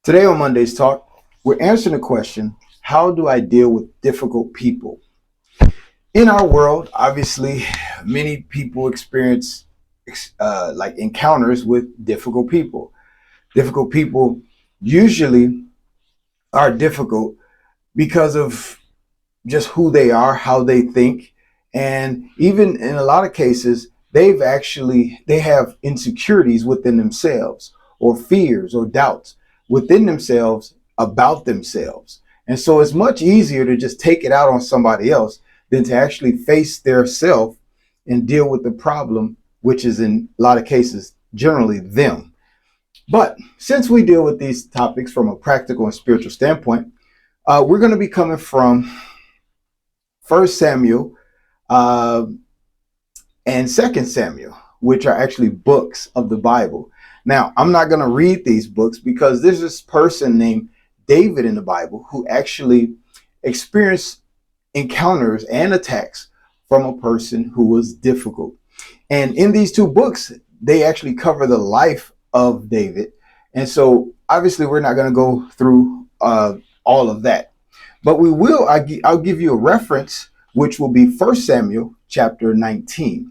Today on Monday's Talk, we're answering the question, how do I deal with difficult people? In our world, obviously, many people experience encounters with difficult people. Difficult people usually are difficult because of just who they are, how they think, and even in a lot of cases, they have insecurities within themselves, or fears or doubts within themselves about themselves. And so it's much easier to just take it out on somebody else than to actually face their self and deal with the problem, which is in a lot of cases generally them. But since we deal with these topics from a practical and spiritual standpoint, we're going to be coming from First Samuel uh, and Second Samuel, which are actually books of the Bible. Now, I'm not going to read these books because there's this person named David in the Bible who actually experienced encounters and attacks from a person who was difficult. And in these two books, they actually cover the life of David. And so obviously we're not going to go through all of that. But we will, I'll give you a reference, which will be First Samuel chapter 19.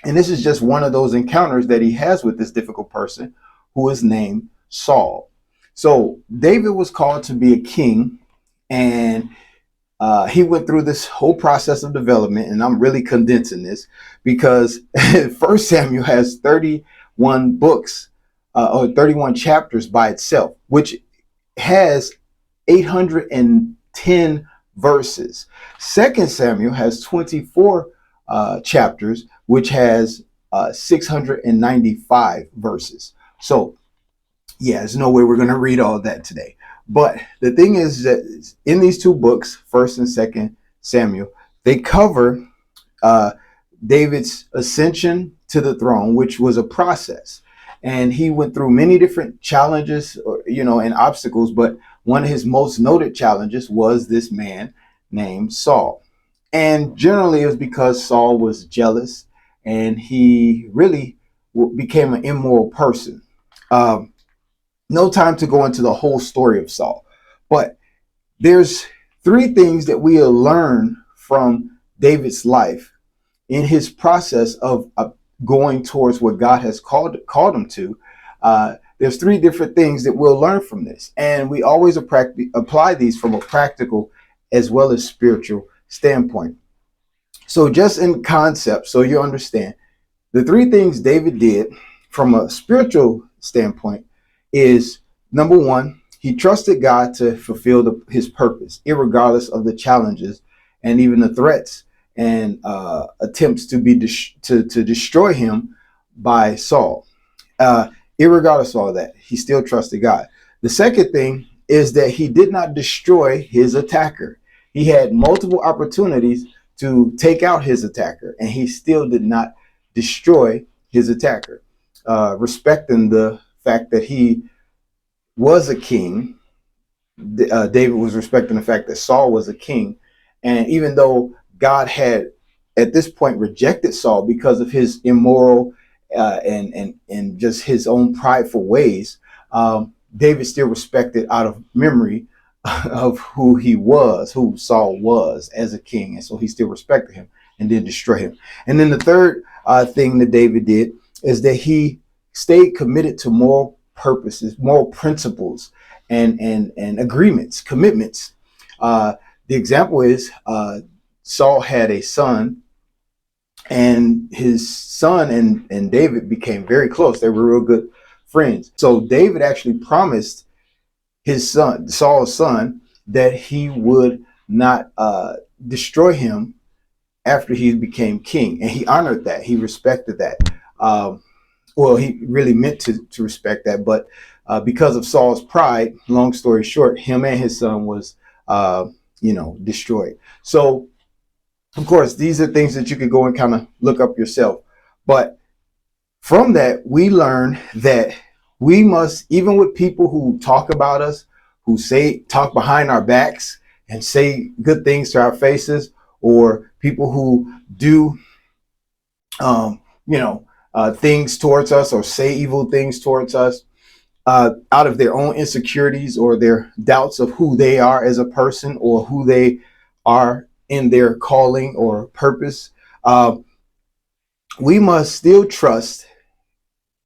And this is just one of those encounters that he has with this difficult person who is named Saul. So David was called to be a king, and he went through this whole process of development. And I'm really condensing this because First Samuel has 31 books or 31 chapters by itself, which has 810 verses. Second Samuel has 24 chapters, which has 695 verses. So, yeah, there's no way we're going to read all of that today. But the thing is that in these two books, First and Second Samuel, they cover David's ascension to the throne, which was a process. And he went through many different challenges, and obstacles. But one of his most noted challenges was this man named Saul. And generally it was because Saul was jealous and he really became an immoral person. No time to go into the whole story of Saul, but there's three things that we'll learn from David's life in his process of going towards what God has called him to. There's three different things that we'll learn from this, and we always apply these from a practical as well as spiritual standpoint. So just in concept, so you understand, the three things David did from a spiritual standpoint is, number one, he trusted God to fulfill his purpose, irregardless of the challenges and even the threats and attempts to destroy him by Saul. Irregardless of all that, he still trusted God. The second thing is that he did not destroy his attacker. He had multiple opportunities to take out his attacker, and he still did not destroy his attacker, respecting the fact that he was a king. David was respecting the fact that Saul was a king. And even though God had at this point rejected Saul because of his immoral and just his own prideful ways, David still respected out of memory of who Saul was as a king. And so he still respected him and didn't destroy him. And then the third thing that David did is that he stayed committed to moral purposes, moral principles, and commitments. The example is Saul had a son, and his son and David became very close. They were real good friends. So David actually promised his son, Saul's son, that he would not destroy him after he became king. And he honored that. He respected that. Well, he really meant to respect that. But because of Saul's pride, long story short, him and his son was, destroyed. So, of course, these are things that you could go and kind of look up yourself. But from that, we learn that we must, even with people who talk about us, who talk behind our backs and say good things to our faces, or people who do, things towards us or say evil things towards us, out of their own insecurities or their doubts of who they are as a person or who they are in their calling or purpose. We must still trust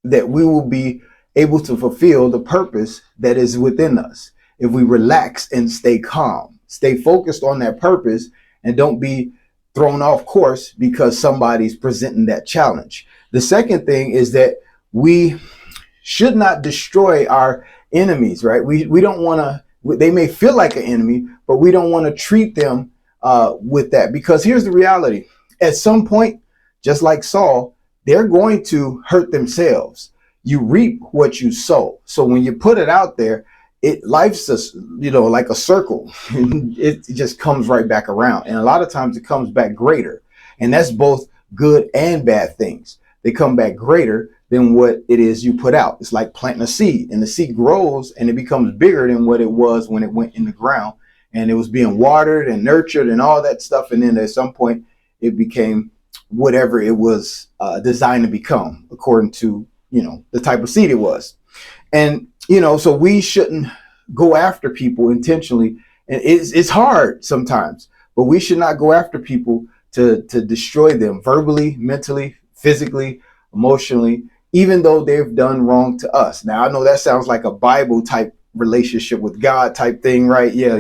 that we will be able to fulfill the purpose that is within us if we relax and stay calm, stay focused on that purpose, and don't be thrown off course because somebody's presenting that challenge. The second thing is that we should not destroy our enemies, right? We don't want to, they may feel like an enemy, but we don't want to treat them with that, because here's the reality. At some point, just like Saul, they're going to hurt themselves. You reap what you sow. So when you put it out there, life's just, like a circle. It just comes right back around. And a lot of times it comes back greater. And that's both good and bad things. They come back greater than what it is you put out. It's like planting a seed, and the seed grows and it becomes bigger than what it was when it went in the ground and it was being watered and nurtured and all that stuff. And then at some point it became whatever it was designed to become according to, the type of seed it was. And, so we shouldn't go after people intentionally. And it's hard sometimes, but we should not go after people to destroy them verbally, mentally, physically, emotionally, even though they've done wrong to us. Now, I know that sounds like a Bible type relationship with God type thing, right? Yeah,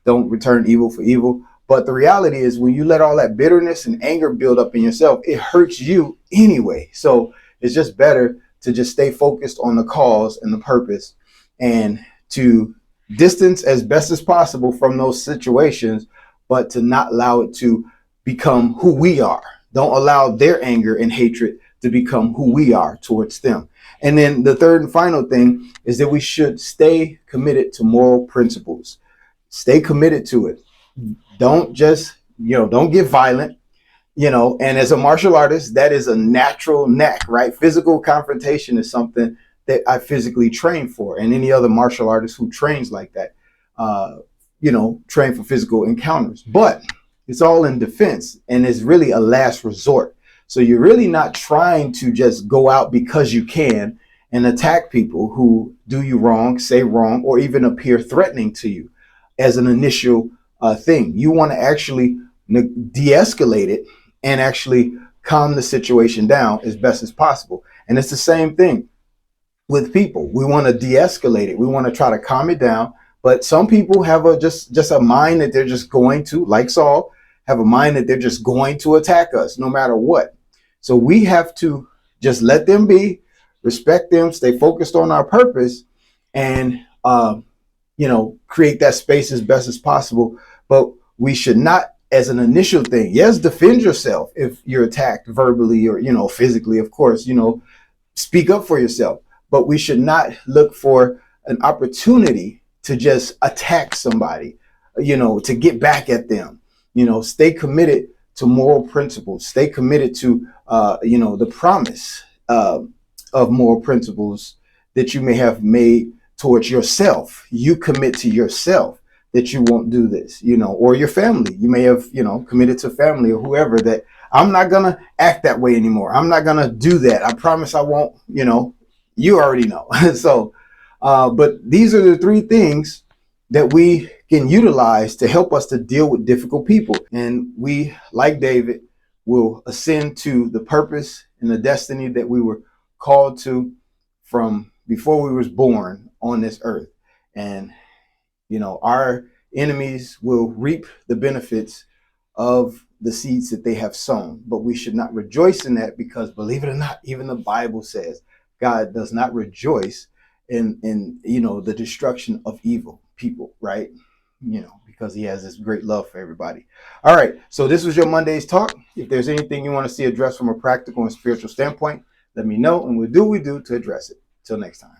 don't return evil for evil. But the reality is, when you let all that bitterness and anger build up in yourself, it hurts you anyway. So it's just better to just stay focused on the cause and the purpose, and to distance as best as possible from those situations, but to not allow it to become who we are. Don't allow their anger and hatred to become who we are towards them. And then the third and final thing is that we should stay committed to moral principles. Stay committed to it. Don't just, don't get violent, and as a martial artist, that is a natural knack, right? Physical confrontation is something that I physically train for. And any other martial artist who trains like that, train for physical encounters. But it's all in defense, and it's really a last resort. So you're really not trying to just go out because you can and attack people who do you wrong, say wrong, or even appear threatening to you as an initial thing. You want to actually de-escalate it and actually calm the situation down as best as possible. And it's the same thing with people. We want to de-escalate it. We want to try to calm it down. But some people have just a mind that they're just going to, like Saul, have a mind that they're just going to attack us no matter what. So we have to just let them be, respect them, stay focused on our purpose, and create that space as best as possible. But we should not, as an initial thing, yes, defend yourself if you're attacked verbally or, physically, of course, speak up for yourself. But we should not look for an opportunity to just attack somebody, to get back at them. Stay committed to moral principles. Stay committed to, the promise of moral principles that you may have made towards yourself. You commit to yourself that you won't do this, or your family. You may have, committed to family or whoever that I'm not going to act that way anymore. I'm not going to do that. I promise I won't, you already know. So, but these are the three things that we can utilize to help us to deal with difficult people. And we, like David, will ascend to the purpose and the destiny that we were called to from before we was born on this earth. And our enemies will reap the benefits of the seeds that they have sown, but we should not rejoice in that, because believe it or not, even the Bible says God does not rejoice in the destruction of evil people, right? Because he has this great love for everybody. All right. So this was your Monday's talk. If there's anything you want to see addressed from a practical and spiritual standpoint, let me know, and we'll do what we do to address it. Till next time.